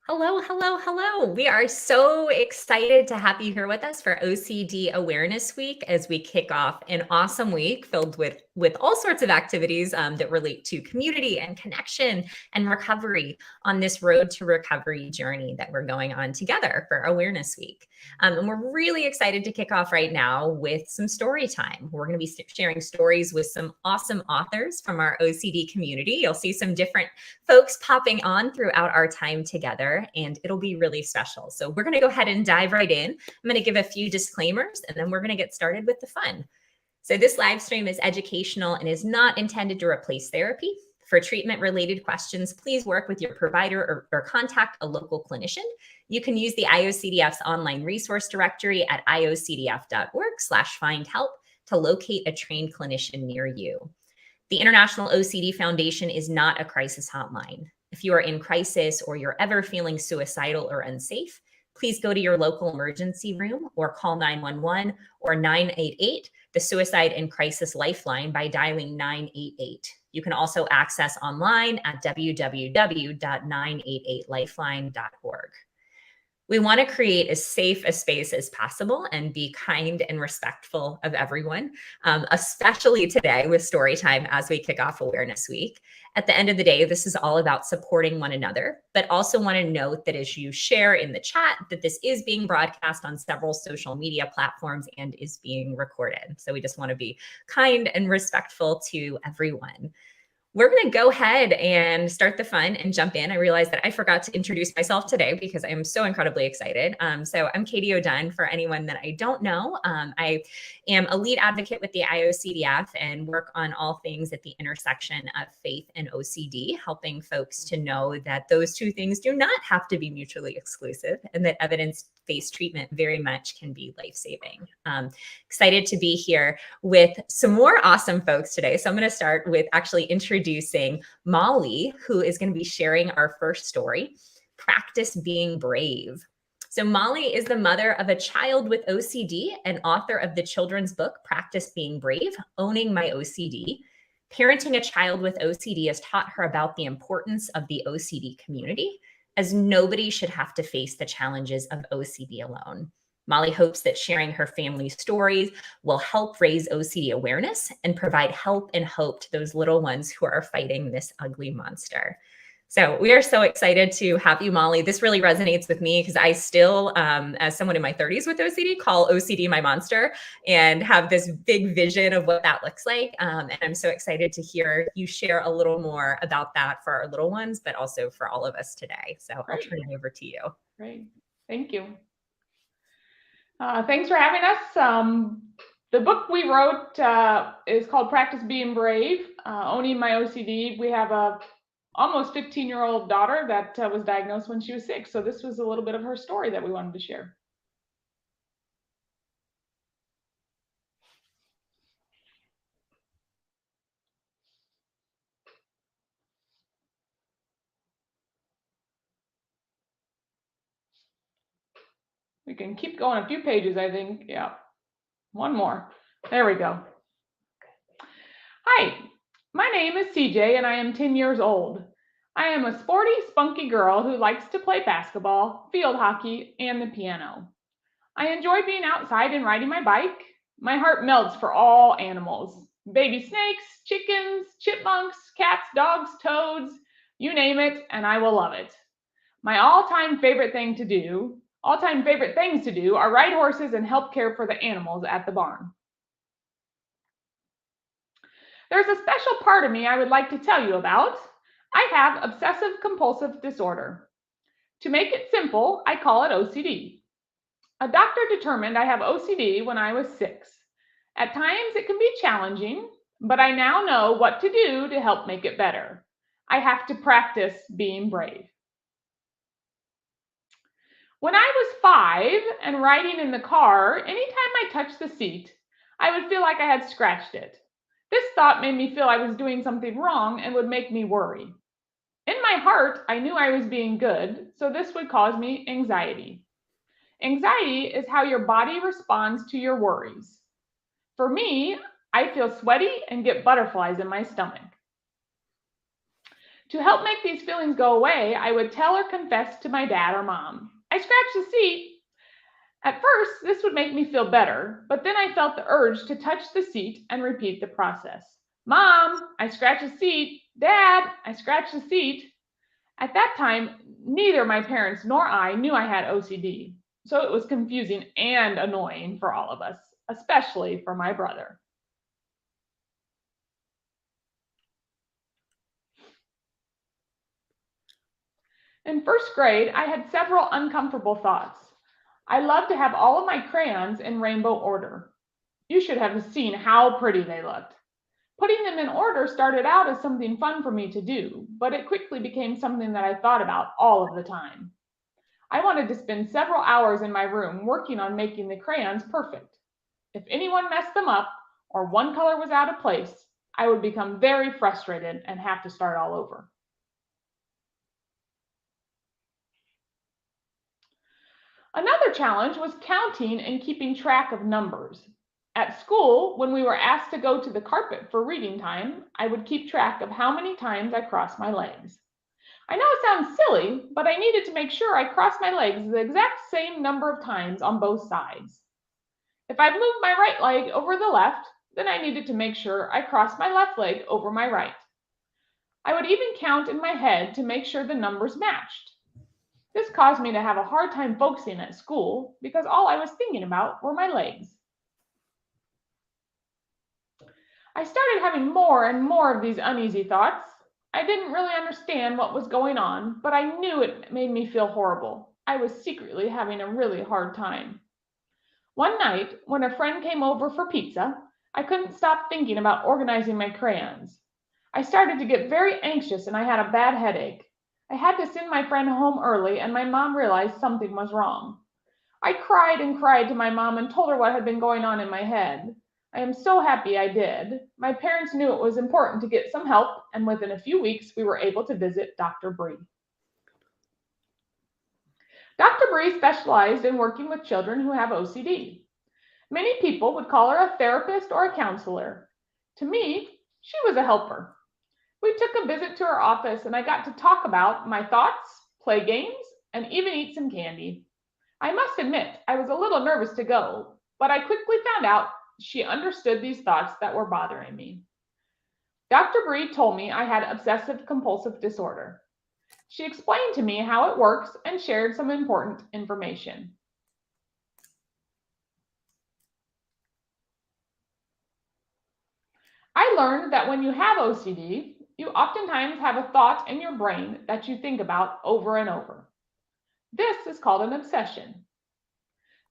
Hello, hello, hello. We are so excited to have you here with us for OCD Awareness Week as we kick off an awesome week filled with all sorts of activities that relate to community and connection and recovery on this road to recovery journey that we're going on together for Awareness Week. And we're really excited to kick off right now with some story time. We're going to be sharing stories with some awesome authors from our OCD community. You'll see some different folks popping on throughout our time together, and it'll be really special. So we're going to go ahead and dive right in. I'm going to give a few disclaimers, and then we're going to get started with the fun. So this live stream is educational and is not intended to replace therapy. For treatment-related questions, please work with your provider or contact a local clinician. You can use the IOCDF's online resource directory at iocdf.org/find-help to locate a trained clinician near you. The International OCD Foundation is not a crisis hotline. If you are in crisis or you're ever feeling suicidal or unsafe, please go to your local emergency room or call 911 or 988, the Suicide and Crisis Lifeline, by dialing 988. You can also access online at www.988lifeline.org. We want to create as safe a space as possible and be kind and respectful of everyone, especially today with story time as we kick off Awareness Week. At the end of the day, this is all about supporting one another, but also want to note that as you share in the chat that this is being broadcast on several social media platforms and is being recorded. So we just want to be kind and respectful to everyone. We're going to go ahead and start the fun and jump in. I realized that I forgot to introduce myself today because I am so incredibly excited. So I'm Katie O'Dunne. For anyone that I don't know, I am a lead advocate with the IOCDF and work on all things at the intersection of faith and OCD, helping folks to know that those two things do not have to be mutually exclusive and that evidence-based treatment very much can be life-saving. Excited to be here with some more awesome folks today. So I'm going to start with actually introducing Molly, who is going to be sharing our first story, Practice Being Brave. So Molly is the mother of a child with OCD and author of the children's book, Practice Being Brave, Owning My OCD. Parenting a child with OCD has taught her about the importance of the OCD community, as nobody should have to face the challenges of OCD alone. Molly hopes that sharing her family's stories will help raise OCD awareness and provide help and hope to those little ones who are fighting this ugly monster. So we are so excited to have you, Molly. This really resonates with me because I still, as someone in my 30s with OCD, call OCD my monster and have this big vision of what that looks like. And I'm so excited to hear you share a little more about that for our little ones, but also for all of us today. So I'll turn it over to you. Great. Thank you. Thanks for having us. The book we wrote is called Practice Being Brave, Owning My OCD. We have a almost 15-year-old daughter that was diagnosed when she was 6. So this was a little bit of her story that we wanted to share. We can keep going a few pages, I think. Yeah. One more. There we go. Hi, my name is CJ and I am 10 years old. I am a sporty, spunky girl who likes to play basketball, field hockey, and the piano. I enjoy being outside and riding my bike. My heart melts for all animals. Baby snakes, chickens, chipmunks, cats, dogs, toads, you name it, and I will love it. My all-time favorite things to do are ride horses and help care for the animals at the barn. There's a special part of me I would like to tell you about. I have obsessive compulsive disorder. To make it simple, I call it OCD. A doctor determined I have OCD when I was 6. At times it can be challenging, but I now know what to do to help make it better. I have to practice being brave. When I was 5 and riding in the car, anytime I touched the seat, I would feel like I had scratched it. This thought made me feel I was doing something wrong and would make me worry. In my heart, I knew I was being good, so this would cause me anxiety. Anxiety is how your body responds to your worries. For me, I feel sweaty and get butterflies in my stomach. To help make these feelings go away, I would tell or confess to my dad or mom, "I scratched the seat." At first, this would make me feel better, but then I felt the urge to touch the seat and repeat the process. "Mom, I scratched the seat. Dad, I scratched the seat." At that time, neither my parents nor I knew I had OCD, so it was confusing and annoying for all of us, especially for my brother. In first grade, I had several uncomfortable thoughts. I loved to have all of my crayons in rainbow order. You should have seen how pretty they looked. Putting them in order started out as something fun for me to do, but it quickly became something that I thought about all of the time. I wanted to spend several hours in my room working on making the crayons perfect. If anyone messed them up or one color was out of place, I would become very frustrated and have to start all over. Another challenge was counting and keeping track of numbers. At school, when we were asked to go to the carpet for reading time, I would keep track of how many times I crossed my legs. I know it sounds silly, but I needed to make sure I crossed my legs the exact same number of times on both sides. If I moved my right leg over the left, then I needed to make sure I crossed my left leg over my right. I would even count in my head to make sure the numbers matched. This caused me to have a hard time focusing at school because all I was thinking about were my legs. I started having more and more of these uneasy thoughts. I didn't really understand what was going on, but I knew it made me feel horrible. I was secretly having a really hard time. One night, when a friend came over for pizza, I couldn't stop thinking about organizing my crayons. I started to get very anxious and I had a bad headache. I had to send my friend home early and my mom realized something was wrong. I cried and cried to my mom and told her what had been going on in my head. I am so happy I did. My parents knew it was important to get some help, and within a few weeks, we were able to visit Dr. Bree. Dr. Bree specialized in working with children who have OCD. Many people would call her a therapist or a counselor. To me, she was a helper. We took a visit to her office and I got to talk about my thoughts, play games, and even eat some candy. I must admit, I was a little nervous to go, but I quickly found out she understood these thoughts that were bothering me. Dr. Bree told me I had obsessive compulsive disorder. She explained to me how it works and shared some important information. I learned that when you have OCD, you oftentimes have a thought in your brain that you think about over and over. This is called an obsession.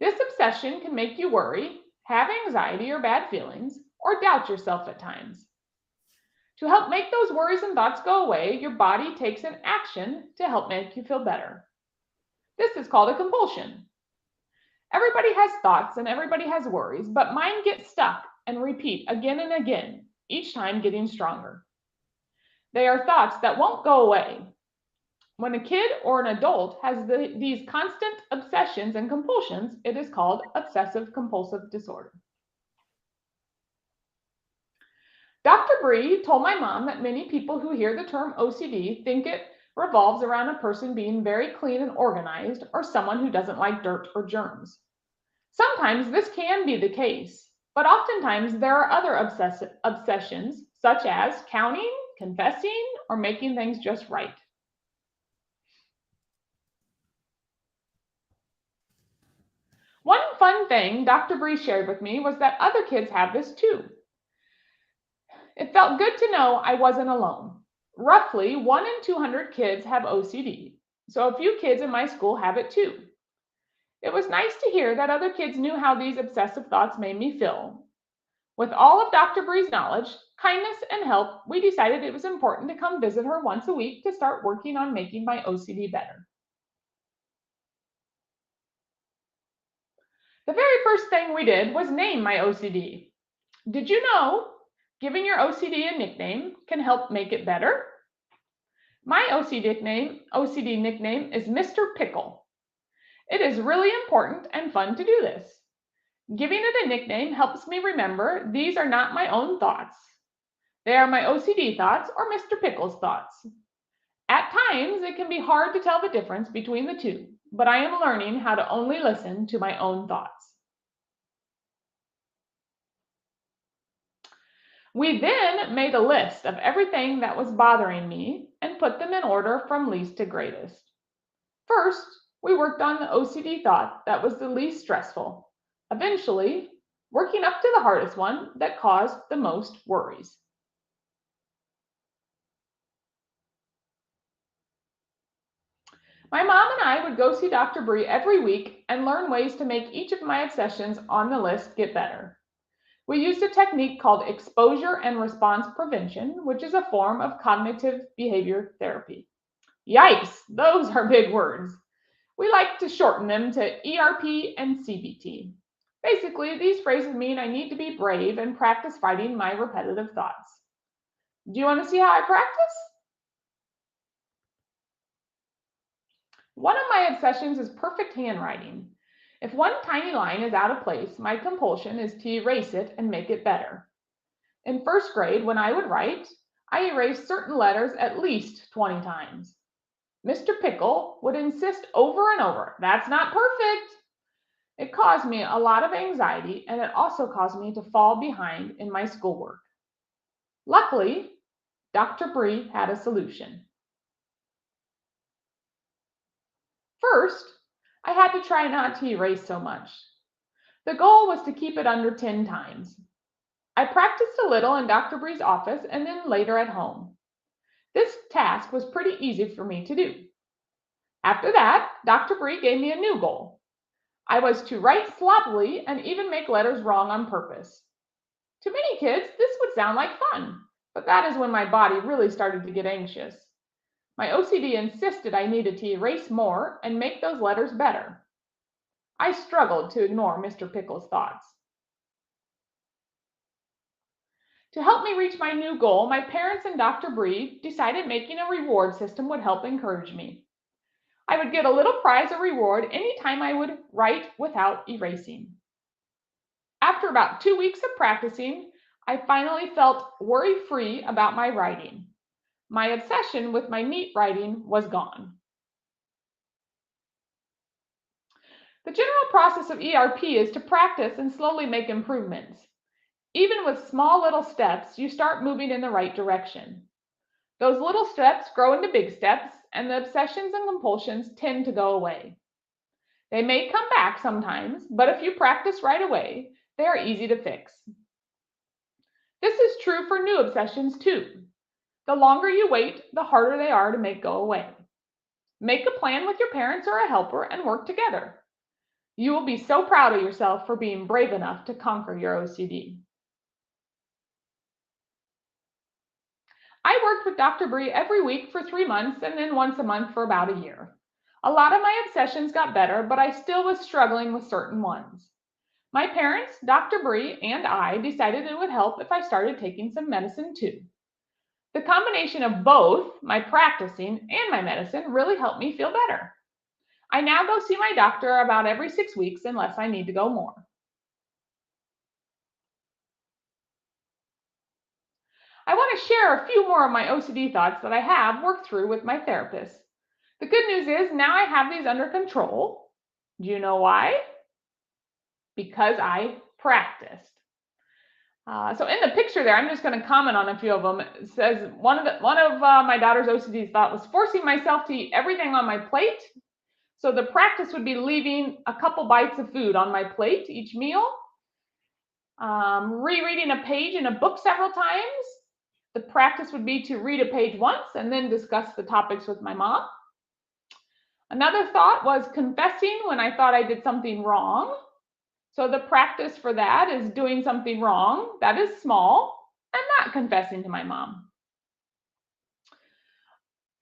This obsession can make you worry, have anxiety or bad feelings, or doubt yourself at times. To help make those worries and thoughts go away, your body takes an action to help make you feel better. This is called a compulsion. Everybody has thoughts and everybody has worries, but mine get stuck and repeat again and again, each time getting stronger. They are thoughts that won't go away. When a kid or an adult has these constant obsessions and compulsions, it is called obsessive compulsive disorder. Dr. Bree told my mom that many people who hear the term OCD think it revolves around a person being very clean and organized or someone who doesn't like dirt or germs. Sometimes this can be the case, but oftentimes there are other obsessions such as counting, confessing, or making things just right. One fun thing Dr. Bree shared with me was that other kids have this too. It felt good to know I wasn't alone. Roughly 1 in 200 kids have OCD, so a few kids in my school have it too. It was nice to hear that other kids knew how these obsessive thoughts made me feel. With all of Dr. Bree's knowledge, kindness, and help, we decided it was important to come visit her once a week to start working on making my OCD better. The very first thing we did was name my OCD. Did you know giving your OCD a nickname can help make it better? My OCD nickname is Mr. Pickle. It is really important and fun to do this. Giving it a nickname helps me remember these are not my own thoughts. They are my OCD thoughts or Mr. Pickle's thoughts. At times, it can be hard to tell the difference between the two, but I am learning how to only listen to my own thoughts. We then made a list of everything that was bothering me and put them in order from least to greatest. First, we worked on the OCD thought that was the least stressful, eventually working up to the hardest one that caused the most worries. My mom and I would go see Dr. Bree every week and learn ways to make each of my obsessions on the list get better. We used a technique called exposure and response prevention, which is a form of cognitive behavior therapy. Yikes, those are big words. We like to shorten them to ERP and CBT. Basically, these phrases mean I need to be brave and practice fighting my repetitive thoughts. Do you want to see how I practice? One of my obsessions is perfect handwriting. If one tiny line is out of place, my compulsion is to erase it and make it better. In first grade, when I would write, I erased certain letters at least 20 times. Mr. Pickle would insist over and over, "That's not perfect." It caused me a lot of anxiety, and it also caused me to fall behind in my schoolwork. Luckily, Dr. Bree had a solution. First, I had to try not to erase so much. The goal was to keep it under 10 times. I practiced a little in Dr. Bree's office and then later at home. This task was pretty easy for me to do. After that, Dr. Bree gave me a new goal. I was to write sloppily and even make letters wrong on purpose. To many kids, this would sound like fun, but that is when my body really started to get anxious. My OCD insisted I needed to erase more and make those letters better. I struggled to ignore Mr. Pickle's thoughts. To help me reach my new goal, my parents and Dr. Bree decided making a reward system would help encourage me. I would get a little prize or reward anytime I would write without erasing. After about 2 weeks of practicing, I finally felt worry-free about my writing. My obsession with my neat writing was gone. The general process of ERP is to practice and slowly make improvements. Even with small little steps, you start moving in the right direction. Those little steps grow into big steps, and the obsessions and compulsions tend to go away. They may come back sometimes, but if you practice right away, they are easy to fix. This is true for new obsessions too. The longer you wait, the harder they are to make go away. Make a plan with your parents or a helper and work together. You will be so proud of yourself for being brave enough to conquer your OCD. I worked with Dr. Bree every week for 3 months and then once a month for about a year. A lot of my obsessions got better, but I still was struggling with certain ones. My parents, Dr. Bree, and I decided it would help if I started taking some medicine too. The combination of both my practicing and my medicine really helped me feel better. I now go see my doctor about every 6 weeks unless I need to go more. I want to share a few more of my OCD thoughts that I have worked through with my therapist. The good news is now I have these under control. Do you know why? Because I practiced. So in the picture there, I'm just going to comment on a few of them. It says one of my daughter's OCD thought was forcing myself to eat everything on my plate. So the practice would be leaving a couple bites of food on my plate each meal. Rereading a page in a book several times. The practice would be to read a page once and then discuss the topics with my mom. Another thought was confessing when I thought I did something wrong. So the practice for that is doing something wrong that is small and not confessing to my mom.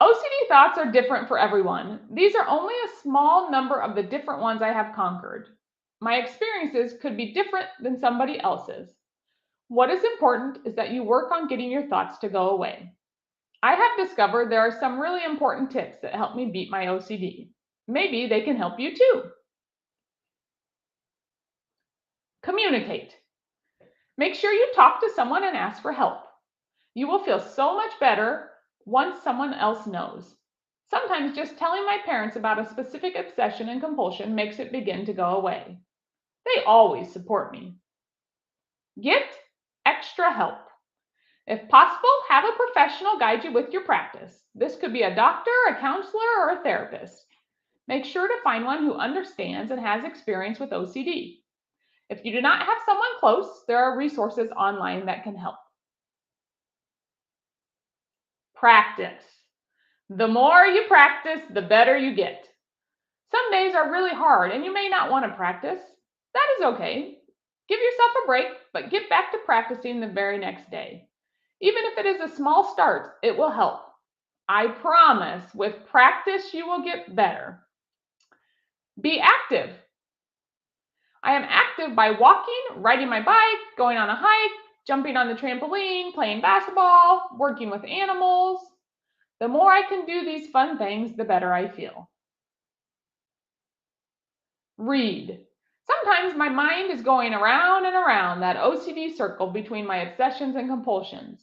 OCD thoughts are different for everyone. These are only a small number of the different ones I have conquered. My experiences could be different than somebody else's. What is important is that you work on getting your thoughts to go away. I have discovered there are some really important tips that help me beat my OCD. Maybe they can help you too. Communicate. Make sure you talk to someone and ask for help. You will feel so much better once someone else knows. Sometimes just telling my parents about a specific obsession and compulsion makes it begin to go away. They always support me. Get extra help. If possible, have a professional guide you with your practice. This could be a doctor, a counselor, or a therapist. Make sure to find one who understands and has experience with OCD. If you do not have someone close, there are resources online that can help. Practice. The more you practice, the better you get. Some days are really hard and you may not want to practice. That is okay. Give yourself a break, but get back to practicing the very next day. Even if it is a small start, it will help. I promise, with practice, you will get better. Be active. I am active by walking, riding my bike, going on a hike, jumping on the trampoline, playing basketball, working with animals. The more I can do these fun things, the better I feel. Read. Sometimes my mind is going around and around that OCD circle between my obsessions and compulsions.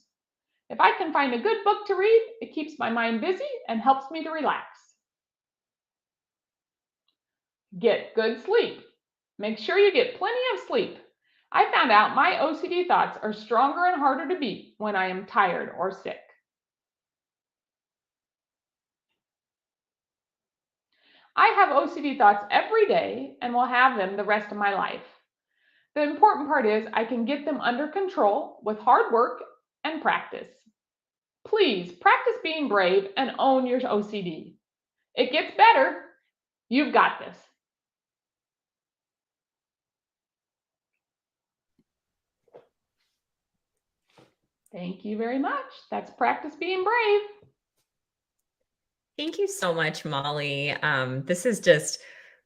If I can find a good book to read, it keeps my mind busy and helps me to relax. Get good sleep. Make sure you get plenty of sleep. I found out my OCD thoughts are stronger and harder to beat when I am tired or sick. I have OCD thoughts every day and will have them the rest of my life. The important part is I can get them under control with hard work and practice. Please practice being brave and own your OCD. It gets better. You've got this. Thank you very much. That's practice being brave. Thank you so much, Molly. This is just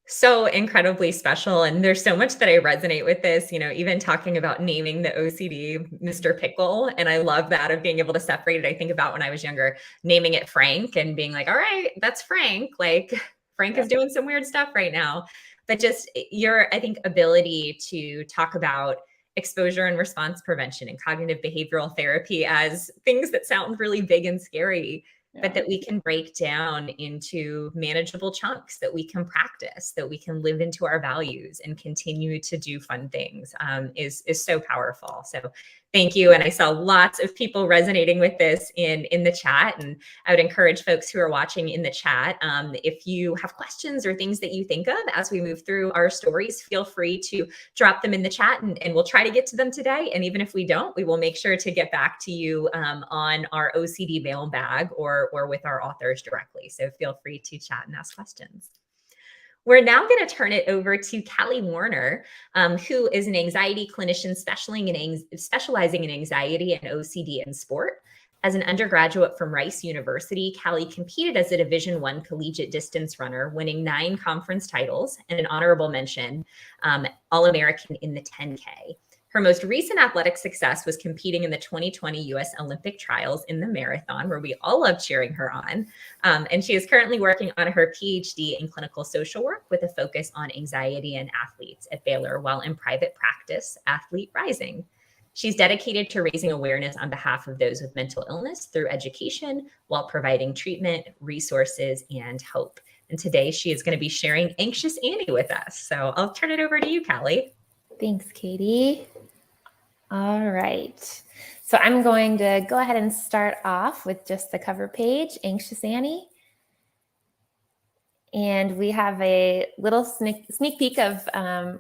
so incredibly special. And there's so much that I resonate with this, even talking about naming the OCD Mr. Pickle. And I love that of being able to separate it. I think about when I was younger, naming it Frank and being like, all right, that's Frank. Like Frank is doing some weird stuff right now. But just your, I think, ability to talk about exposure and response prevention and cognitive behavioral therapy as things that sound really big and scary, but that we can break down into manageable chunks that we can practice, that we can live into our values and continue to do fun things is so powerful. So thank you. And I saw lots of people resonating with this in the chat. And I would encourage folks who are watching in the chat, if you have questions or things that you think of as we move through our stories, feel free to drop them in the chat and we'll try to get to them today. And even if we don't, we will make sure to get back to you on our OCD mailbag or with our authors directly. So feel free to chat and ask questions. We're now going to turn it over to Callie Werner, who is an anxiety clinician specializing in anxiety and OCD in sport. As an undergraduate from Rice University, Callie competed as a Division I collegiate distance runner, winning 9 conference titles and an honorable mention, All-American in the 10K. Her most recent athletic success was competing in the 2020 U.S. Olympic trials in the marathon, where we all love cheering her on. And she is currently working on her PhD in clinical social work with a focus on anxiety in athletes at Baylor, while in private practice, Athlete Rising. She's dedicated to raising awareness on behalf of those with mental illness through education, while providing treatment, resources, and hope. And today she is going to be sharing Anxious Annie with us. So I'll turn it over to you, Callie. Thanks, Katie. All right. So I'm going to go ahead and start off with just the cover page, Anxious Annie. And we have a little sneak peek of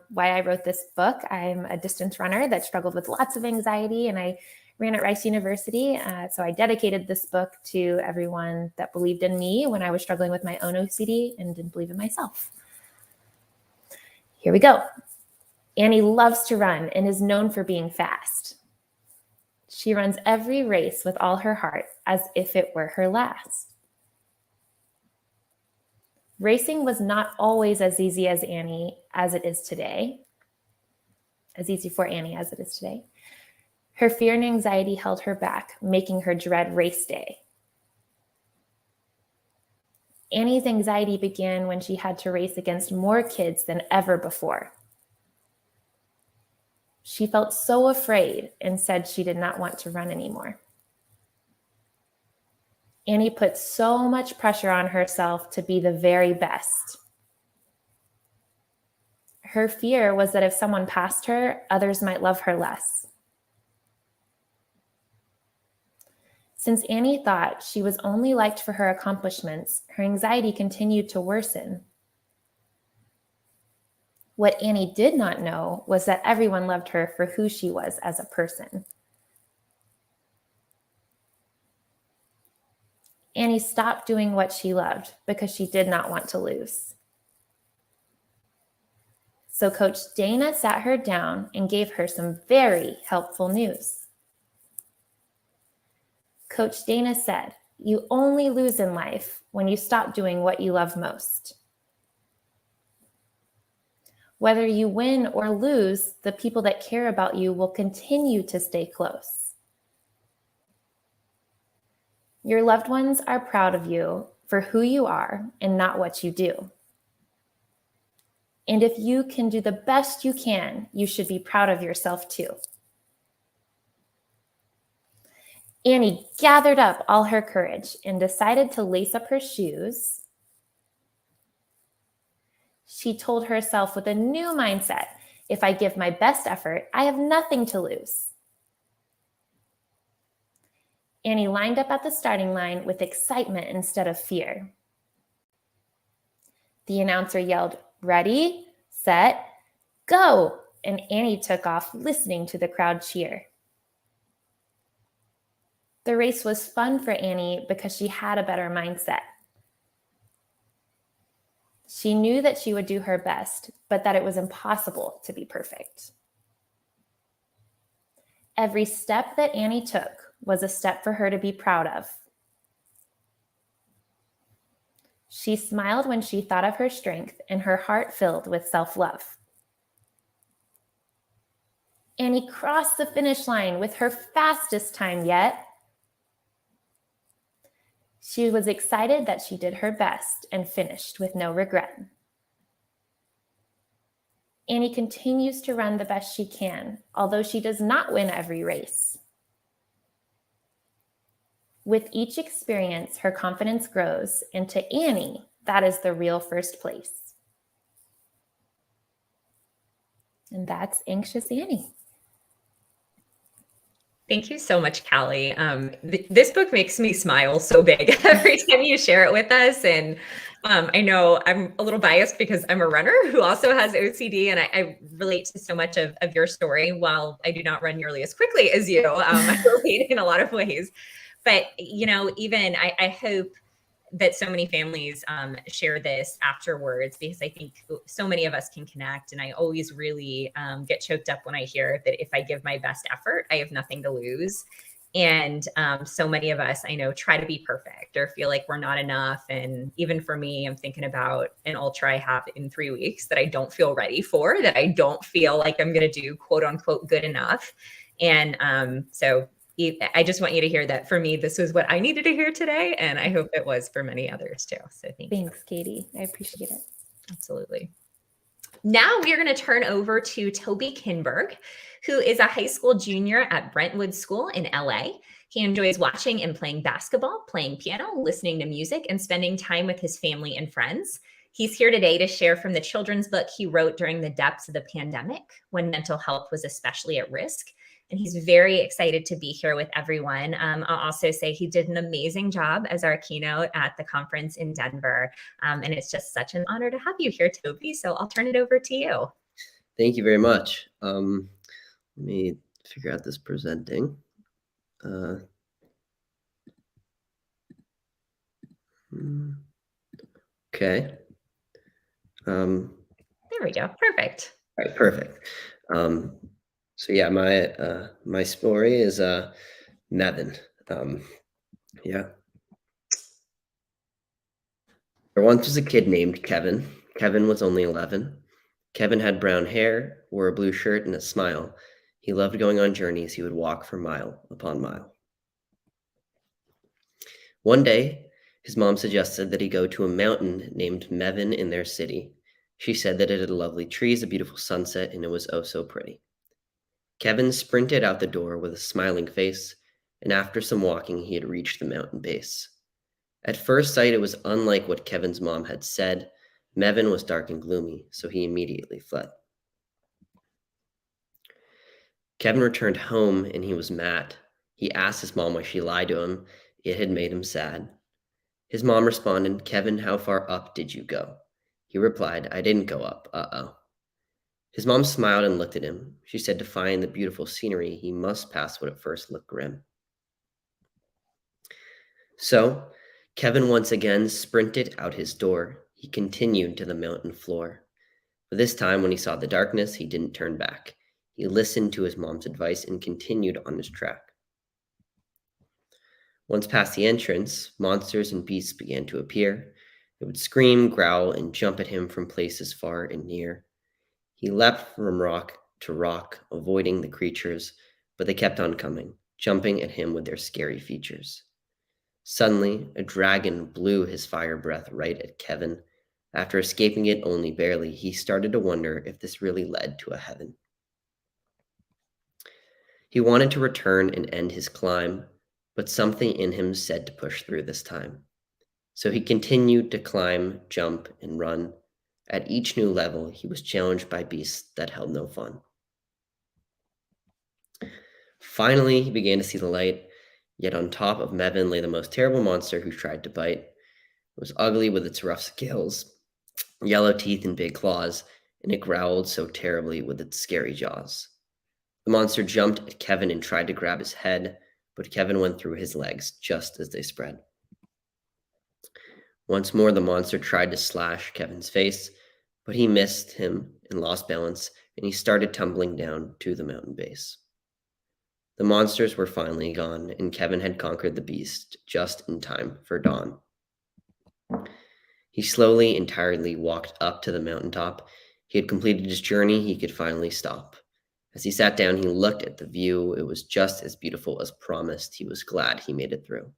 why I wrote this book. I'm a distance runner that struggled with lots of anxiety, and I ran at Rice University. So I dedicated this book to everyone that believed in me when I was struggling with my own OCD and didn't believe in myself. Here we go. Annie loves to run and is known for being fast. She runs every race with all her heart, as if it were her last. Racing was not always as easy as Annie as it is today, as easy for Annie as it is today. Her fear and anxiety held her back, making her dread race day. Annie's anxiety began when she had to race against more kids than ever before. She felt so afraid and said she did not want to run anymore. Annie put so much pressure on herself to be the very best. Her fear was that if someone passed her, others might love her less. Since Annie thought she was only liked for her accomplishments, her anxiety continued to worsen. What Annie did not know was that everyone loved her for who she was as a person. Annie stopped doing what she loved because she did not want to lose. So Coach Dana sat her down and gave her some very helpful news. Coach Dana said, "You only lose in life when you stop doing what you love most. Whether you win or lose, the people that care about you will continue to stay close. Your loved ones are proud of you for who you are and not what you do. And if you can do the best you can, you should be proud of yourself too." Annie gathered up all her courage and decided to lace up her shoes. She told herself with a new mindset, "If I give my best effort, I have nothing to lose." Annie lined up at the starting line with excitement instead of fear. The announcer yelled, "Ready, set, go!" And Annie took off, listening to the crowd cheer. The race was fun for Annie because she had a better mindset. She knew that she would do her best, but that it was impossible to be perfect. Every step that Annie took was a step for her to be proud of. She smiled when she thought of her strength, and her heart filled with self-love. Annie crossed the finish line with her fastest time yet. She was excited that she did her best and finished with no regret. Annie continues to run the best she can, although she does not win every race. With each experience, her confidence grows, and to Annie, that is the real first place. And that's Anxious Annie. Thank you so much, Callie. This book makes me smile so big every time you share it with us. And I know I'm a little biased because I'm a runner who also has OCD, and I relate to so much of your story. While I do not run nearly as quickly as you, I relate in a lot of ways. But, even I hope that so many families share this afterwards, because I think so many of us can connect. And I always really get choked up when I hear that if I give my best effort, I have nothing to lose. And so many of us, I know, try to be perfect or feel like we're not enough. And even for me, I'm thinking about an ultra I have in 3 weeks that I don't feel ready for, that I don't feel like I'm going to do quote unquote good enough. And so I just want you to hear that for me, this was what I needed to hear today. And I hope it was for many others too. So Thanks, Katie. I appreciate it. Absolutely. Now we are going to turn over to Toby Kinberg, who is a high school junior at Brentwood School in LA. He enjoys watching and playing basketball, playing piano, listening to music, and spending time with his family and friends. He's here today to share from the children's book he wrote during the depths of the pandemic, when mental health was especially at risk. And he's very excited to be here with everyone. I'll also say he did an amazing job as our keynote at the conference in Denver. And it's just such an honor to have you here, Toby. So I'll turn it over to you. Thank you very much. Let me figure out this presenting. Okay. There we go. Perfect. All right, perfect. So yeah, my story is Meven. Yeah. There once was a kid named Kevin. Kevin was only 11. Kevin had brown hair, wore a blue shirt, and a smile. He loved going on journeys. He would walk for mile upon mile. One day, his mom suggested that he go to a mountain named Meven in their city. She said that it had lovely trees, a beautiful sunset, and it was oh so pretty. Kevin sprinted out the door with a smiling face, and after some walking, he had reached the mountain base. At first sight, it was unlike what Kevin's mom had said. Meven was dark and gloomy, so he immediately fled. Kevin returned home and he was mad. He asked his mom why she lied to him. It had made him sad. His mom responded, "Kevin, how far up did you go?" He replied, "I didn't go up, uh-oh." His mom smiled and looked at him. She said to find the beautiful scenery, he must pass what at first looked grim. So, Kevin once again sprinted out his door. He continued to the mountain floor. But this time, when he saw the darkness, he didn't turn back. He listened to his mom's advice and continued on his track. Once past the entrance, monsters and beasts began to appear. They would scream, growl, and jump at him from places far and near. He leapt from rock to rock, avoiding the creatures, but they kept on coming, jumping at him with their scary features. Suddenly, a dragon blew his fire breath right at Kevin. After escaping it only barely, he started to wonder if this really led to a heaven. He wanted to return and end his climb, but something in him said to push through this time. So he continued to climb, jump, and run. At each new level, he was challenged by beasts that held no fun. Finally, he began to see the light, yet on top of Meven lay the most terrible monster who tried to bite. It was ugly with its rough scales, yellow teeth, and big claws, and it growled so terribly with its scary jaws. The monster jumped at Kevin and tried to grab his head, but Kevin went through his legs just as they spread. Once more, the monster tried to slash Kevin's face, but he missed him and lost balance, and he started tumbling down to the mountain base. The monsters were finally gone, and Kevin had conquered the beast just in time for dawn. He slowly and tiredly walked up to the mountaintop. He had completed his journey. He could finally stop. As he sat down, he looked at the view. It was just as beautiful as promised. He was glad he made it through.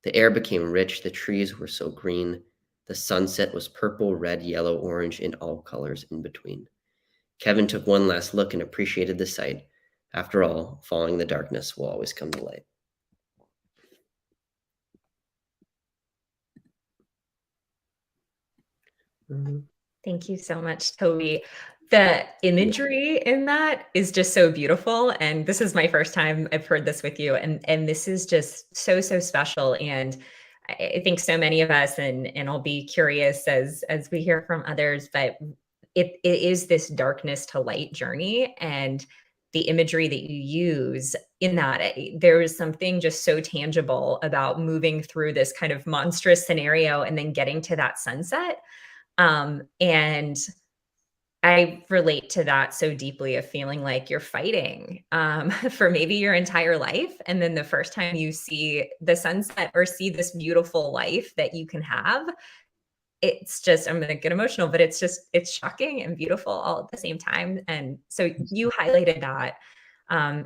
The air became rich. The trees were so green. The sunset was purple, red, yellow, orange, and all colors in between. Kevin took one last look and appreciated the sight. After all, following the darkness will always come to light. Thank you so much, Toby. The imagery in that is just so beautiful. And this is my first time I've heard this with you. And this is just so, so special. And I think so many of us, and I'll be curious as we hear from others, but it is this darkness to light journey. And the imagery that you use in that, there is something just so tangible about moving through this kind of monstrous scenario and then getting to that sunset. And I relate to that so deeply, of feeling like you're fighting for maybe your entire life. And then the first time you see the sunset or see this beautiful life that you can have, it's just, I'm going to get emotional, but it's shocking and beautiful all at the same time. And so you highlighted that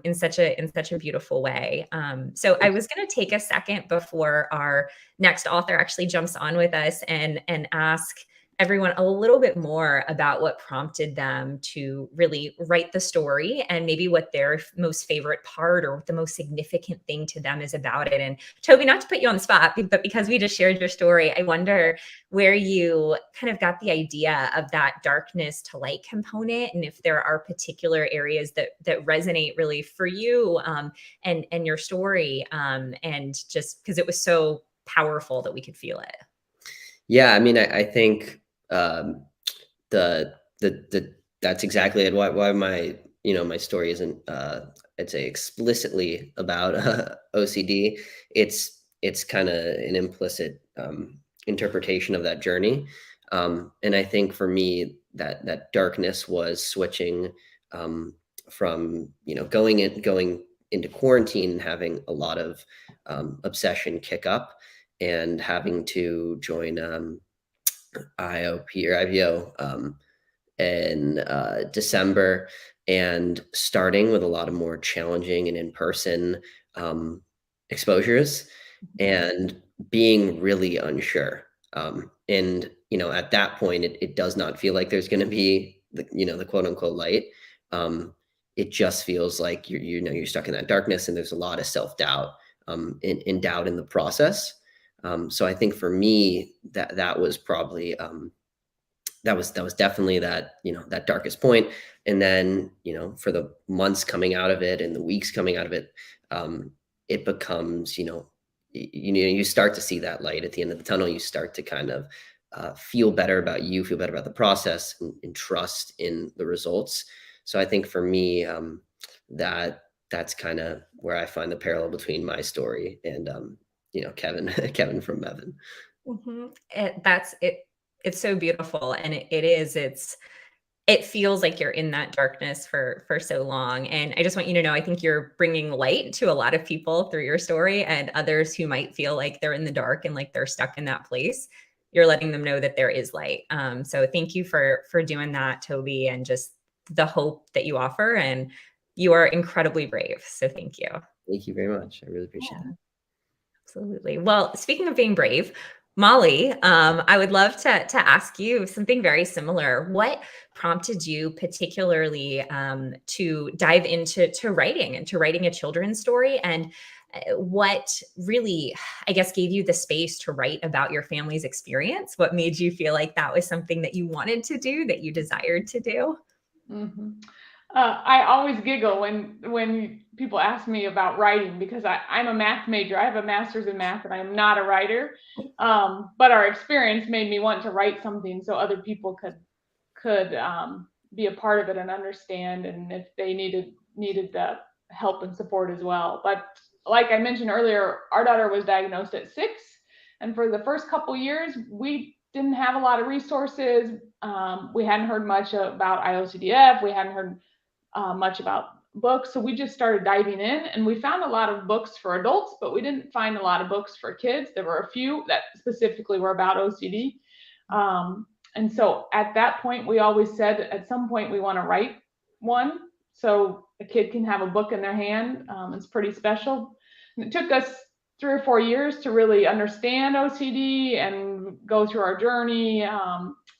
in such a beautiful way. So I was going to take a second before our next author actually jumps on with us and ask everyone a little bit more about what prompted them to really write the story, and maybe what their most favorite part or what the most significant thing to them is about it. And Toby, not to put you on the spot, but because we just shared your story, I wonder where you kind of got the idea of that darkness to light component, and if there are particular areas that resonate really for you and your story, and just because it was so powerful that we could feel it. Yeah, I mean, I think that's exactly it. Why my story isn't I'd say explicitly about OCD. It's kind of an implicit interpretation of that journey, and I think for me that darkness was switching from going into quarantine and having a lot of obsession kick up, and having to join IOP or IVO in December, and starting with a lot of more challenging and in-person exposures, and being really unsure. And at that point, it does not feel like there's going to be the quote unquote light. It just feels like you're stuck in that darkness, and there's a lot of self-doubt and doubt in the process. So I think for me, that was probably, that was definitely that, that darkest point. And then, for the months coming out of it and the weeks coming out of it, it becomes, you start to see that light at the end of the tunnel. You start to kind of feel better about feel better about the process, and trust in the results. So I think for me, that's kind of where I find the parallel between my story and, Kevin, Kevin from Meven. That's it. It's so beautiful. And it feels like you're in that darkness for so long. And I just want you to know, I think you're bringing light to a lot of people through your story, and others who might feel like they're in the dark and like they're stuck in that place. You're letting them know that there is light. So thank you for doing that, Toby, and just the hope that you offer. And you are incredibly brave. So thank you. Thank you very much. I really appreciate it. Absolutely. Well, speaking of being brave, Molly, I would love to ask you something very similar. What prompted you particularly to dive into writing and to writing a children's story? And what really, I guess, gave you the space to write about your family's experience? What made you feel like that was something that you wanted to do, that you desired to do? Mm-hmm. I always giggle when people ask me about writing, because I'm a math major. I have a master's in math, and I am not a writer. But our experience made me want to write something so other people could be a part of it and understand, and if they needed the help and support as well. But like I mentioned earlier, our daughter was diagnosed at 6, and for the first couple years, we didn't have a lot of resources. We hadn't heard much about IOCDF. We hadn't heard much about books. So we just started diving in, and we found a lot of books for adults, but we didn't find a lot of books for kids. There were a few that specifically were about OCD. And so at that point, we always said at some point we want to write one so a kid can have a book in their hand. It's pretty special. And it took us 3 or 4 years to really understand OCD and go through our journey.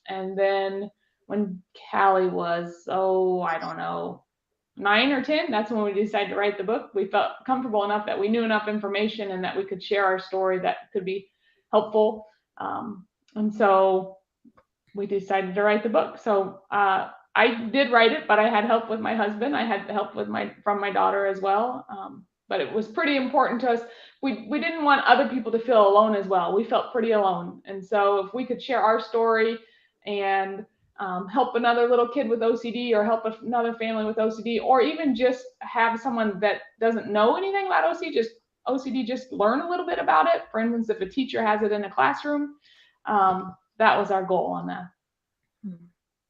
And then when Cali was, I don't know, 9 or 10, that's when we decided to write the book. We felt comfortable enough that we knew enough information and that we could share our story that could be helpful. And so we decided to write the book. So I did write it, but I had help with my husband. I had help from my daughter as well. But it was pretty important to us. We didn't want other people to feel alone as well. We felt pretty alone. And so if we could share our story and help another little kid with OCD, or help another family with OCD, or even just have someone that doesn't know anything about OCD, just learn a little bit about it. For instance, if a teacher has it in a classroom, that was our goal on that.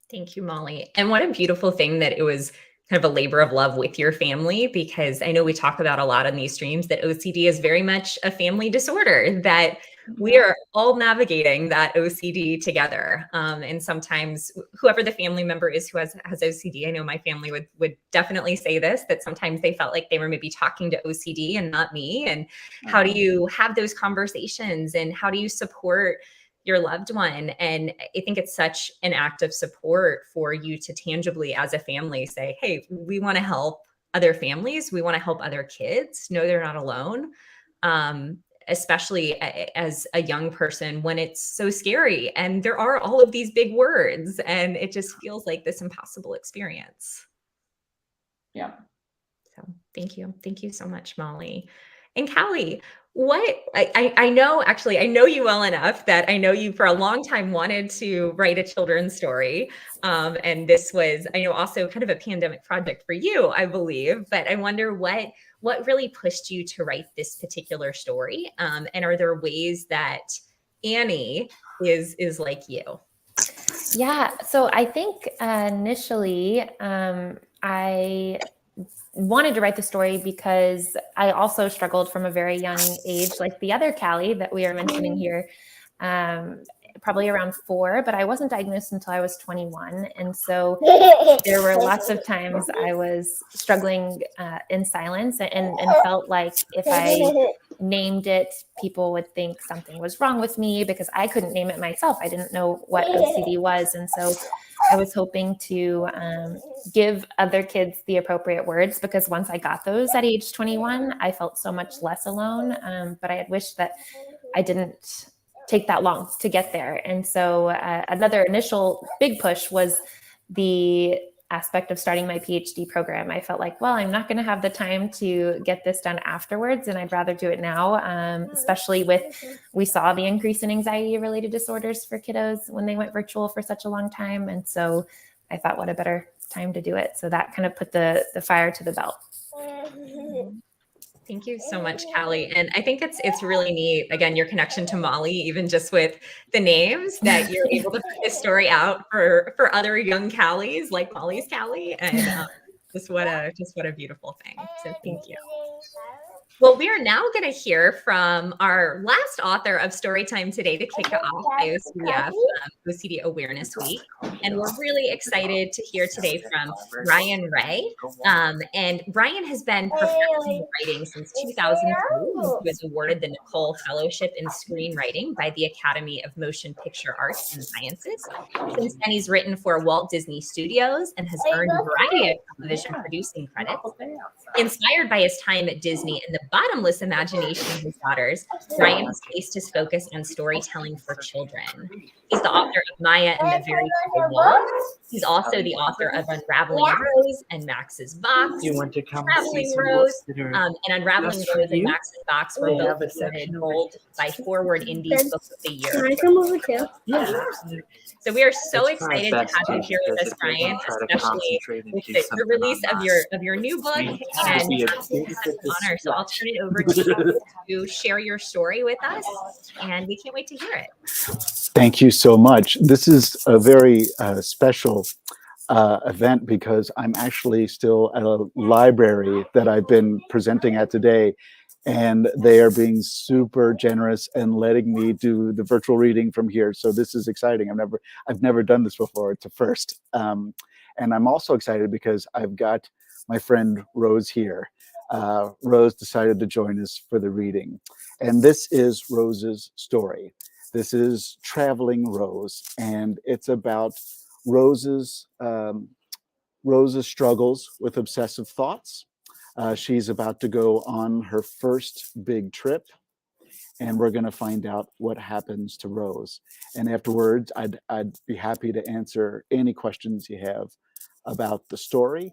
Thank you, Molly. And what a beautiful thing that it was kind of a labor of love with your family, because I know we talk about a lot on these streams that OCD is very much a family disorder, that we are all navigating that OCD together. And sometimes whoever the family member is who has OCD, I know my family would definitely say this, that sometimes they felt like they were maybe talking to OCD and not me. And how do you have those conversations, and how do you support your loved one? And I think it's such an act of support for you to tangibly, as a family, say, hey, we want to help other families. We want to help other kids know they're not alone. Especially as a young person, when it's so scary and there are all of these big words and it just feels like this impossible experience. Yeah. So thank you. Thank you so much, Molly. And Cali, what I know you well enough that I know you for a long time wanted to write a children's story. And this was, I know, also kind of a pandemic project for you, I believe, but I wonder what really pushed you to write this particular story? And are there ways that Annie is like you? Yeah, so I think initially I wanted to write the story because I also struggled from a very young age, like the other Cali that we are mentioning here, probably around 4, but I wasn't diagnosed until I was 21. And so there were lots of times I was struggling in silence and felt like if I named it, people would think something was wrong with me because I couldn't name it myself. I didn't know what OCD was. And so I was hoping to give other kids the appropriate words, because once I got those at age 21, I felt so much less alone. But I had wished that I didn't take that long to get there. And so another initial big push was the aspect of starting my PhD program. I felt like, well, I'm not going to have the time to get this done afterwards, and I'd rather do it now, especially we saw the increase in anxiety-related disorders for kiddos when they went virtual for such a long time. And so I thought, what a better time to do it. So that kind of put the fire to the belt. Thank you so much, Callie. And I think it's really neat, again, your connection to Molly, even just with the names, that you're able to put this story out for other young Callies like Molly's Callie. And just what a beautiful thing. So thank you. Well, we are now going to hear from our last author of Storytime today to kick off IOCDF OCD Awareness Week. And we're really excited to hear today from Brian Wray. And Brian has been professionally writing since 2002. He was awarded the Nicole Fellowship in Screenwriting by the Academy of Motion Picture Arts and Sciences. Since then, he's written for Walt Disney Studios and has earned a variety of television producing credits. Inspired by his time at Disney and the bottomless imagination of his daughters, Brian has placed his focus on storytelling for children. He's the author of Maya and the Very Cool Wolf. He's also the author of Unraveling Rose and Max's Box. You want to come Unraveling Rose and Unraveling Rose and Max's Box were both voted gold by Forward Indies Book of the Year. Can I come over too? Yeah. So we are so excited to have you here with us, Brian, especially with the release of your new book. And it's an honor. So I'll turn it over to you to share your story with us, and we can't wait to hear it. Thank you so much. This is a very special event because I'm actually still at a library that I've been presenting at today, and they are being super generous and letting me do the virtual reading from here. So this is exciting. I've never done this before. It's a first. And I'm also excited because I've got my friend Rose here. Rose decided to join us for the reading. And this is Rose's story. This is Traveling Rose, and it's about Rose's struggles with obsessive thoughts. She's about to go on her first big trip, and we're going to find out what happens to Rose. And afterwards, I'd be happy to answer any questions you have about the story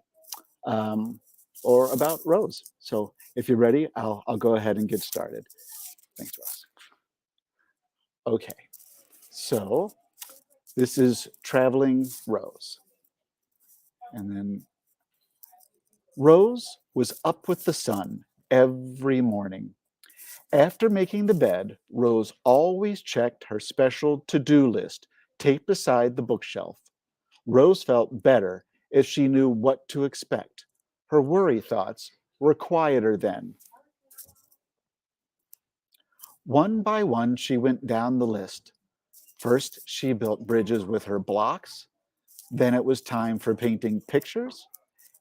or about Rose. So if you're ready, I'll go ahead and get started. Thanks, Ross. Okay, so this is Traveling Rose. And then Rose was up with the sun every morning. After making the bed, Rose always checked her special to-do list taped beside the bookshelf. Rose felt better if she knew what to expect. Her worry thoughts were quieter then. One by one, she went down the list. First, she built bridges with her blocks. Then it was time for painting pictures.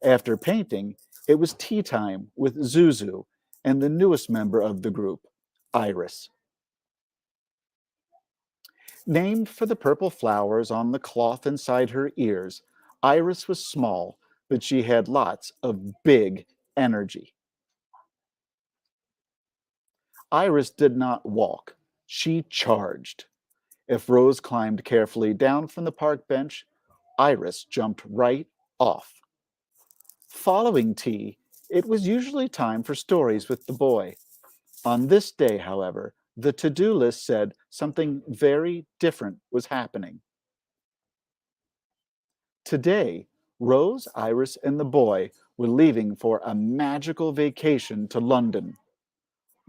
After painting, it was tea time with Zuzu and the newest member of the group, Iris. Named for the purple flowers on the cloth inside her ears, Iris was small, but she had lots of big energy. Iris did not walk. She charged. If Rose climbed carefully down from the park bench, Iris jumped right off. Following tea, it was usually time for stories with the boy. On this day, however, the to-do list said something very different was happening. Today, Rose, Iris, and the boy were leaving for a magical vacation to London.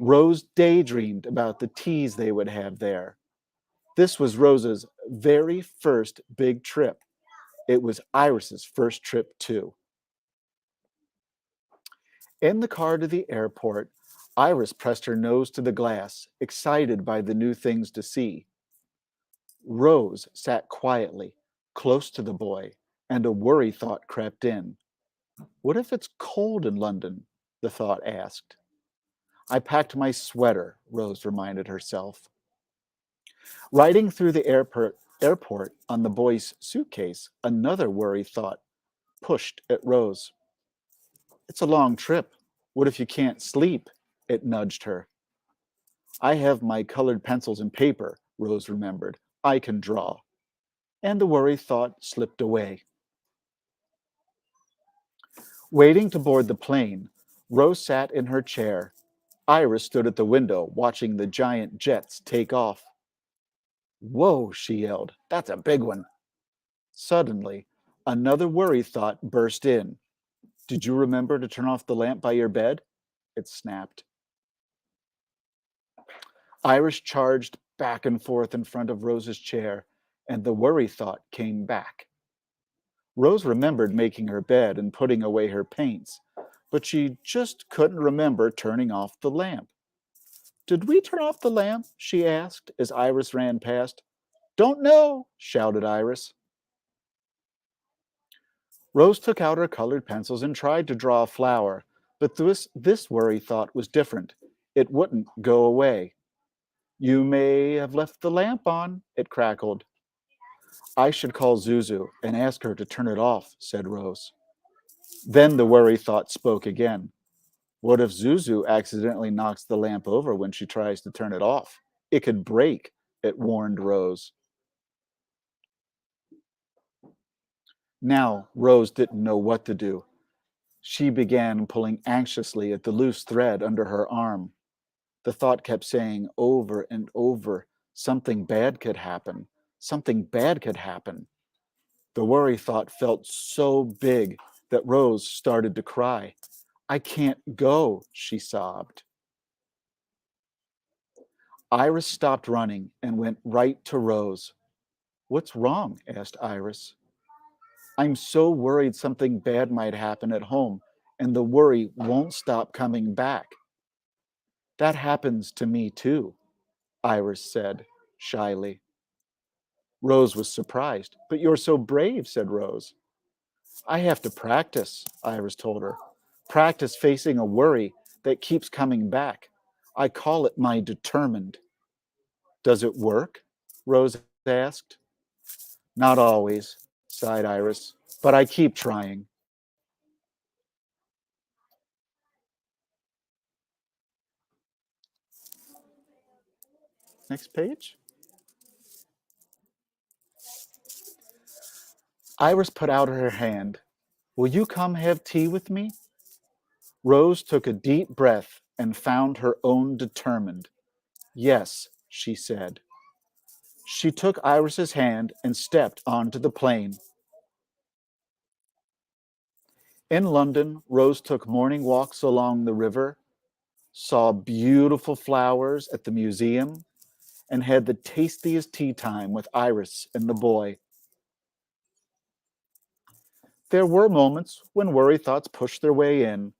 Rose daydreamed about the teas they would have there. This was Rose's very first big trip. It was Iris's first trip too. In the car to the airport, Iris pressed her nose to the glass, excited by the new things to see. Rose sat quietly, close to the boy, and a worry thought crept in. What if it's cold in London? The thought asked. I packed my sweater, Rose reminded herself. Riding through the airport on the boy's suitcase, another worry thought pushed at Rose. It's a long trip. What if you can't sleep? It nudged her. I have my colored pencils and paper, Rose remembered. I can draw. And the worry thought slipped away. Waiting to board the plane, Rose sat in her chair. Iris stood at the window, watching the giant jets take off. Whoa, she yelled. That's a big one. Suddenly, another worry thought burst in. Did you remember to turn off the lamp by your bed? It snapped. Iris charged back and forth in front of Rose's chair, and the worry thought came back. Rose remembered making her bed and putting away her paints, but she just couldn't remember turning off the lamp. Did we turn off the lamp? She asked as Iris ran past. Don't know, shouted Iris. Rose took out her colored pencils and tried to draw a flower, but this worry thought was different. It wouldn't go away. You may have left the lamp on, it crackled. I should call Zuzu and ask her to turn it off, said Rose. Then the worry thought spoke again. What if Zuzu accidentally knocks the lamp over when she tries to turn it off? It could break, it warned Rose. Now Rose didn't know what to do. She began pulling anxiously at the loose thread under her arm. The thought kept saying over and over, something bad could happen. Something bad could happen. The worry thought felt so big that Rose started to cry. I can't go, she sobbed. Iris stopped running and went right to Rose. What's wrong? Asked Iris. I'm so worried something bad might happen at home, and the worry won't stop coming back. That happens to me too, Iris said shyly. Rose was surprised. But you're so brave, said Rose. I have to practice, Iris told her. Practice facing a worry that keeps coming back. I call it my determined. Does it work? Rose asked. Not always, sighed Iris, but I keep trying. Next page. Iris put out her hand. Will you come have tea with me? Rose took a deep breath and found her own determined. Yes, she said. She took Iris's hand and stepped onto the plane. In London, Rose took morning walks along the river, saw beautiful flowers at the museum, and had the tastiest tea time with Iris and the boy. There were moments when worry thoughts pushed their way in,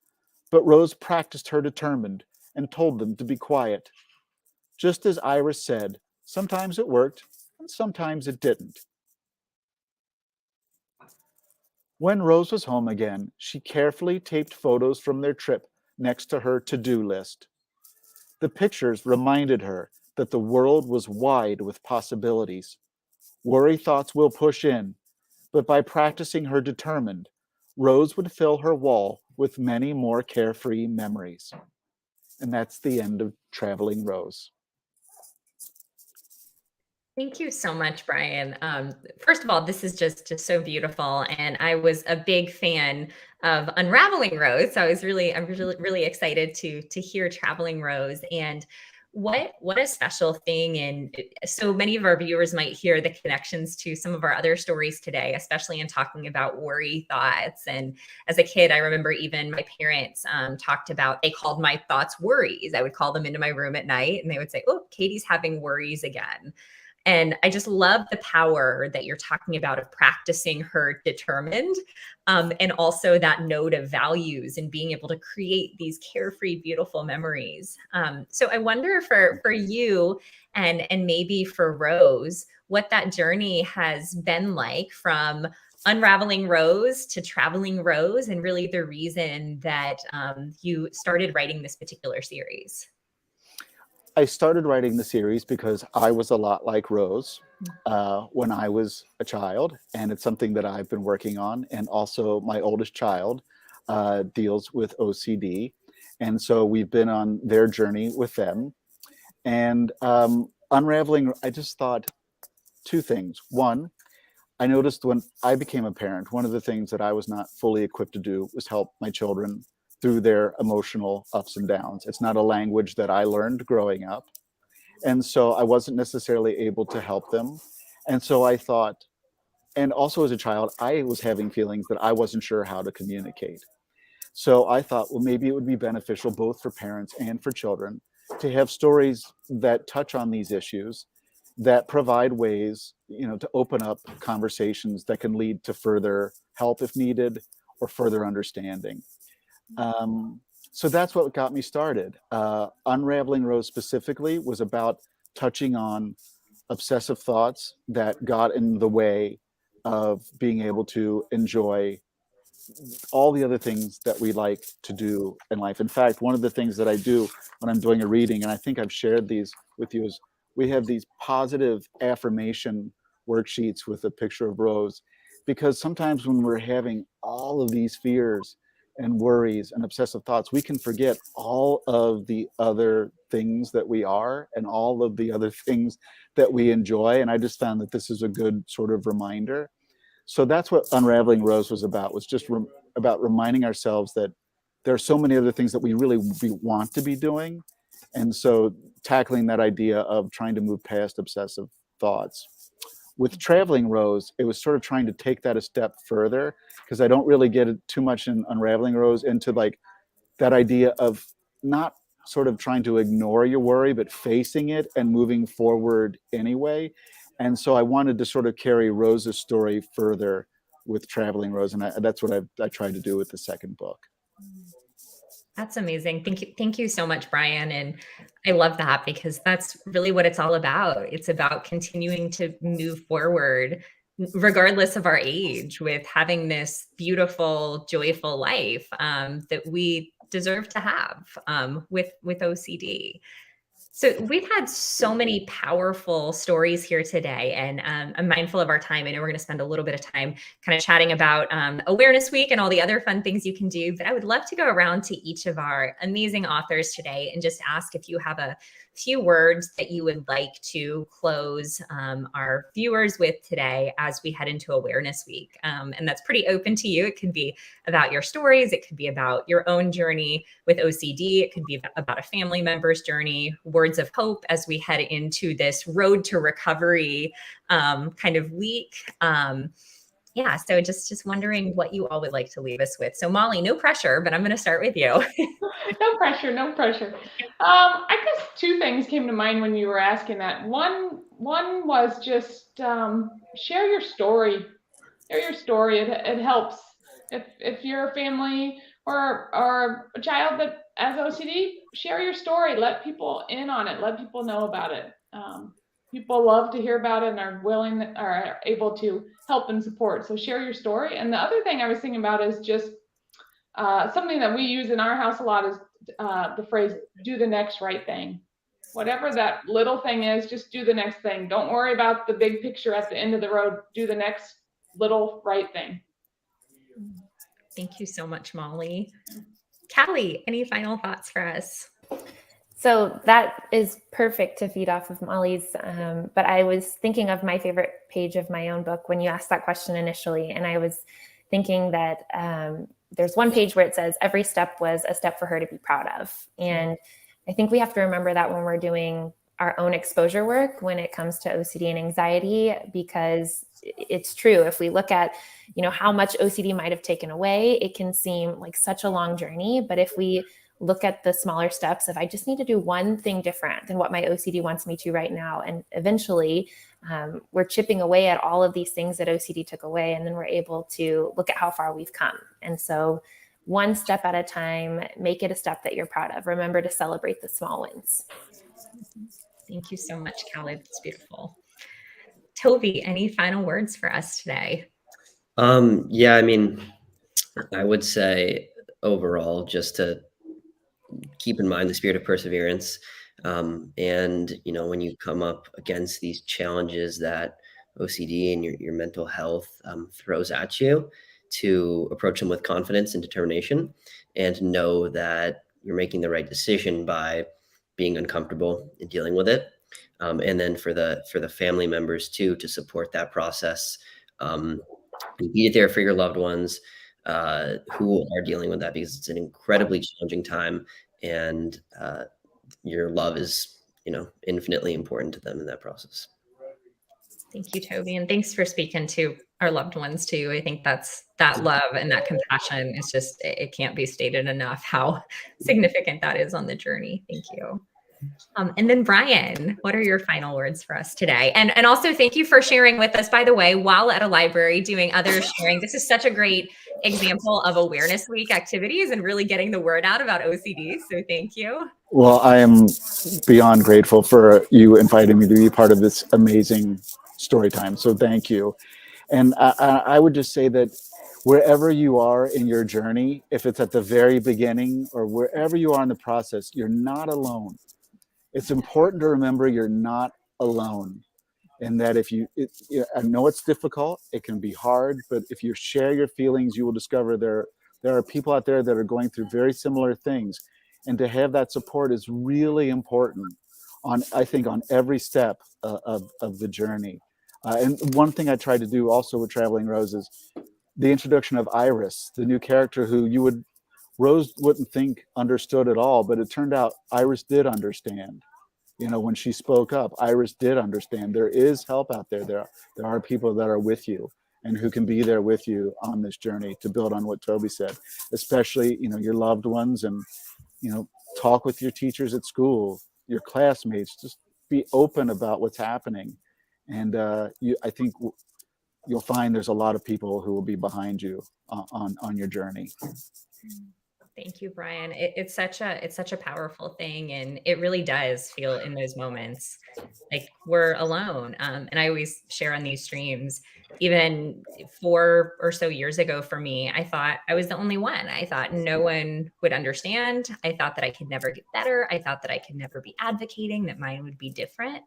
but Rose practiced her determined and told them to be quiet. Just as Iris said, sometimes it worked and sometimes it didn't. When Rose was home again, she carefully taped photos from their trip next to her to-do list. The pictures reminded her that the world was wide with possibilities. Worry thoughts will push in, but by practicing her determined, Rose would fill her wall with many more carefree memories. And that's the end of Traveling Rose. Thank you so much, Brian. First of all, this is just so beautiful, and I was a big fan of Unraveling Rose. So I'm really excited to hear Traveling Rose, and what a special thing. And so many of our viewers might hear the connections to some of our other stories today, especially in talking about worry thoughts. And as a kid, I remember even my parents talked about, they called my thoughts worries. I would call them into my room at night and they would say, oh, Katie's having worries again. And I just love the power that you're talking about of practicing her determined, and also that note of values and being able to create these carefree, beautiful memories. So I wonder for you and maybe for Rose, what that journey has been like from Unraveling Rose to Traveling Rose, and really the reason that you started writing this particular series. I started writing the series because I was a lot like Rose when I was a child, and it's something that I've been working on. And also my oldest child deals with OCD. And so we've been on their journey with them. And unraveling, I just thought two things. One, I noticed when I became a parent, one of the things that I was not fully equipped to do was help my children through their emotional ups and downs. It's not a language that I learned growing up. And so I wasn't necessarily able to help them. And so I thought, and also as a child, I was having feelings that I wasn't sure how to communicate. So I thought, well, maybe it would be beneficial both for parents and for children to have stories that touch on these issues, that provide ways, to open up conversations that can lead to further help if needed or further understanding. So that's what got me started. Unraveling Rose specifically was about touching on obsessive thoughts that got in the way of being able to enjoy all the other things that we like to do in life. In fact, one of the things that I do when I'm doing a reading, and I think I've shared these with you, is we have these positive affirmation worksheets with a picture of Rose, because sometimes when we're having all of these fears and worries and obsessive thoughts, we can forget all of the other things that we are and all of the other things that we enjoy. And I just found that this is a good sort of reminder. So that's what Unraveling Rose was about, was just about reminding ourselves that there are so many other things that we really want to be doing. And so tackling that idea of trying to move past obsessive thoughts. With Traveling Rose, it was sort of trying to take that a step further, because I don't really get it too much in Unraveling Rose into like that idea of not sort of trying to ignore your worry, but facing it and moving forward anyway. And so I wanted to sort of carry Rose's story further with Traveling Rose, and that's what I tried to do with the second book. That's amazing. Thank you so much, Brian. And I love that, because that's really what it's all about. It's about continuing to move forward, regardless of our age, with having this beautiful, joyful life that we deserve to have with OCD. So we've had so many powerful stories here today, and I'm mindful of our time. I know we're going to spend a little bit of time kind of chatting about Awareness Week and all the other fun things you can do, but I would love to go around to each of our amazing authors today and just ask if you have a few words that you would like to close our viewers with today as we head into Awareness Week. And that's pretty open to you. It could be about your stories. It could be about your own journey with OCD. It could be about a family member's journey, words of hope as we head into this road to recovery kind of week. Yeah, so just wondering what you all would like to leave us with. So Molly, no pressure, but I'm going to start with you. No pressure, no pressure. I guess two things came to mind when you were asking that. One was just share your story. Share your story. It helps. If you're a family or a child that has OCD, share your story. Let people in on it. Let people know about it. People love to hear about it and are able to help and support. So share your story. And the other thing I was thinking about is just something that we use in our house a lot is the phrase, do the next right thing. Whatever that little thing is, just do the next thing. Don't worry about the big picture at the end of the road. Do the next little right thing. Thank you so much, Molly. Cali, any final thoughts for us? So that is perfect to feed off of Molly's, but I was thinking of my favorite page of my own book when you asked that question initially, and I was thinking that there's one page where it says every step was a step for her to be proud of. And I think we have to remember that when we're doing our own exposure work when it comes to OCD and anxiety, because it's true. If we look at, how much OCD might have taken away, it can seem like such a long journey. But if we look at the smaller steps, if I just need to do one thing different than what my OCD wants me to right now, and eventually we're chipping away at all of these things that OCD took away, and then we're able to look at how far we've come. And so one step at a time, make it a step that you're proud of. Remember to celebrate the small wins. Thank you so much, Cali. That's beautiful. Toby, any final words for us today? Yeah, I would say overall, just to keep in mind the spirit of perseverance. And, when you come up against these challenges that OCD and your mental health throws at you, to approach them with confidence and determination, and know that you're making the right decision by being uncomfortable and dealing with it. And then for the family members too, to support that process, be there for your loved ones who are dealing with that, because it's an incredibly challenging time, and your love is, infinitely important to them in that process. Thank you, Toby. And thanks for speaking to our loved ones too. I think that love and that compassion is just, it can't be stated enough how significant that is on the journey. Thank you. And then Brian, what are your final words for us today? And also thank you for sharing with us, by the way, while at a library doing other sharing. This is such a great example of Awareness Week activities and really getting the word out about OCD. So thank you. Well, I am beyond grateful for you inviting me to be part of this amazing story time. So thank you. And I would just say that wherever you are in your journey, if it's at the very beginning or wherever you are in the process, you're not alone. It's important to remember you're not alone, and that I know it's difficult, it can be hard, but if you share your feelings, you will discover there are people out there that are going through very similar things. And to have that support is really important I think on every step of the journey. And one thing I tried to do also with Traveling Rose is the introduction of Iris, the new character who Rose wouldn't think understood at all, but it turned out Iris did understand. When she spoke up, Iris did understand. There is help out there. There are people that are with you and who can be there with you on this journey, to build on what Toby said, especially, your loved ones, and, talk with your teachers at school, your classmates, just be open about what's happening. And I think you'll find there's a lot of people who will be behind you on your journey. Thank you, Brian. It's such a powerful thing, and it really does feel in those moments like we're alone. And I always share on these streams, even 4 or so years ago for me, I thought I was the only one. I thought no one would understand. I thought that I could never get better. I thought that I could never be advocating, that mine would be different.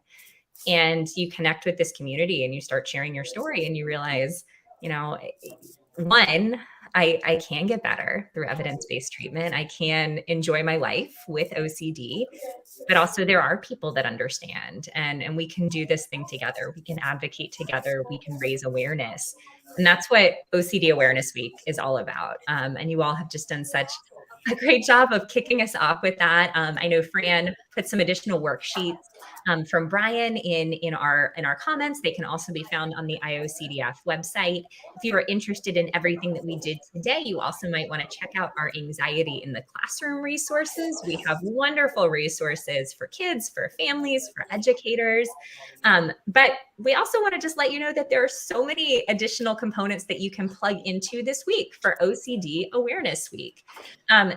And you connect with this community and you start sharing your story and you realize, one, I can get better through evidence-based treatment. I can enjoy my life with OCD, but also there are people that understand, and we can do this thing together. We can advocate together. We can raise awareness. And that's what OCD Awareness Week is all about. And you all have just done such a great job of kicking us off with that. I know Fran put some additional worksheets from Brian in our comments. They can also be found on the IOCDF website. If you are interested in everything that we did today, you also might want to check out our anxiety in the classroom resources. We have wonderful resources for kids, for families, for educators. But we also want to just let you know that there are so many additional components that you can plug into this week for OCD Awareness Week.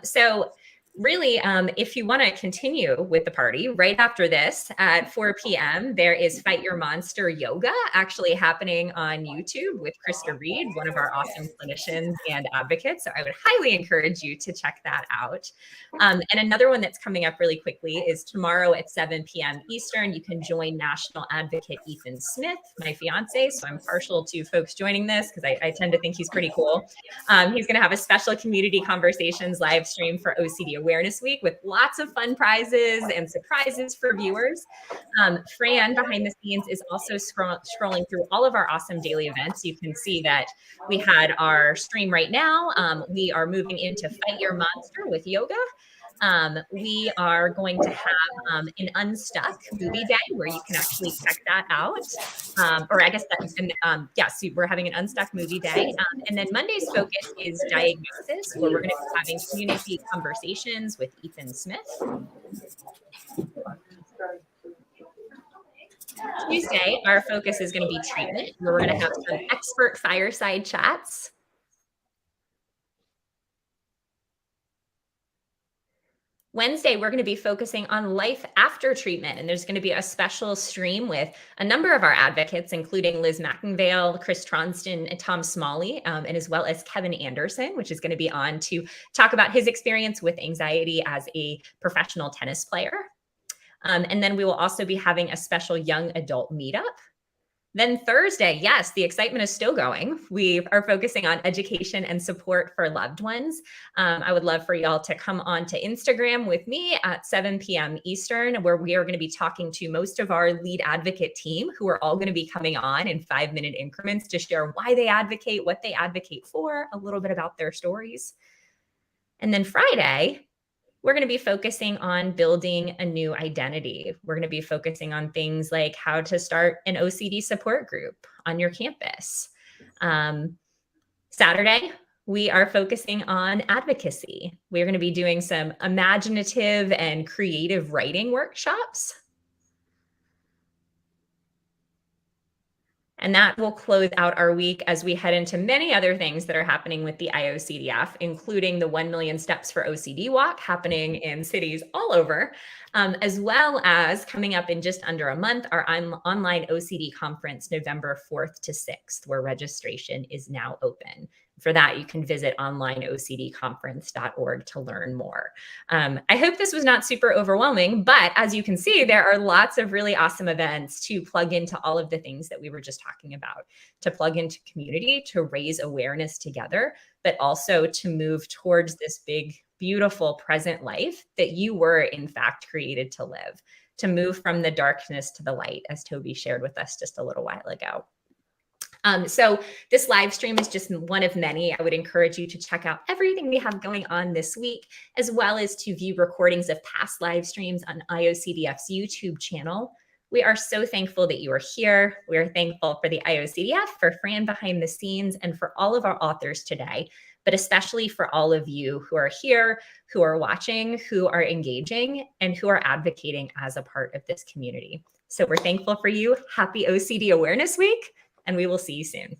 So really, if you want to continue with the party right after this at 4 p.m., there is Fight Your Monster Yoga actually happening on YouTube with Krista Reed, one of our awesome clinicians and advocates. So I would highly encourage you to check that out. And another one that's coming up really quickly is tomorrow at 7 p.m. Eastern. You can join National Advocate Ethan Smith, my fiance. So I'm partial to folks joining this because I tend to think he's pretty cool. He's going to have a special community conversations live stream for OCD Awareness Week with lots of fun prizes and surprises for viewers. Fran behind the scenes is also scrolling through all of our awesome daily events. You can see that we had our stream right now. We are moving into Fight Your Monster with yoga. We are going to have an Unstuck movie day where you can actually check that out. Or I guess yes, we're having an Unstuck movie day. And then Monday's focus is diagnosis, where we're going to be having community conversations with Ethan Smith. Tuesday, our focus is going to be treatment, where we're going to have some expert fireside chats. Wednesday, we're going to be focusing on life after treatment, and there's going to be a special stream with a number of our advocates, including Liz McIngvale, Chris Tronston, and Tom Smalley, and as well as Kevin Anderson, which is going to be on to talk about his experience with anxiety as a professional tennis player. And then we will also be having a special young adult meetup Then Thursday, yes, the excitement is still going. We are focusing on education and support for loved ones. I would love for y'all to come on to Instagram with me at 7 p.m. Eastern, where we are going to be talking to most of our lead advocate team, who are all going to be coming on in 5-minute increments to share why they advocate, what they advocate for, a little bit about their stories. And then Friday, we're going to be focusing on building a new identity. We're going to be focusing on things like how to start an OCD support group on your campus. Saturday, we are focusing on advocacy. We're going to be doing some imaginative and creative writing workshops. And that will close out our week as we head into many other things that are happening with the IOCDF, including the 1 Million Steps for OCD walk happening in cities all over, as well as coming up in just under a month, our online OCD conference, November 4th to 6th, where registration is now open. For that, you can visit onlineocdconference.org to learn more. I hope this was not super overwhelming, but as you can see, there are lots of really awesome events to plug into all of the things that we were just talking about, to plug into community, to raise awareness together, but also to move towards this big, beautiful present life that you were in fact created to live, to move from the darkness to the light, as Toby shared with us just a little while ago. So this live stream is just one of many. I would encourage you to check out everything we have going on this week, as well as to view recordings of past live streams on IOCDF's YouTube channel. We are so thankful that you are here. We are thankful for the IOCDF, for Fran behind the scenes, and for all of our authors today, but especially for all of you who are here, who are watching, who are engaging, and who are advocating as a part of this community. So we're thankful for you. Happy OCD Awareness Week, and we will see you soon.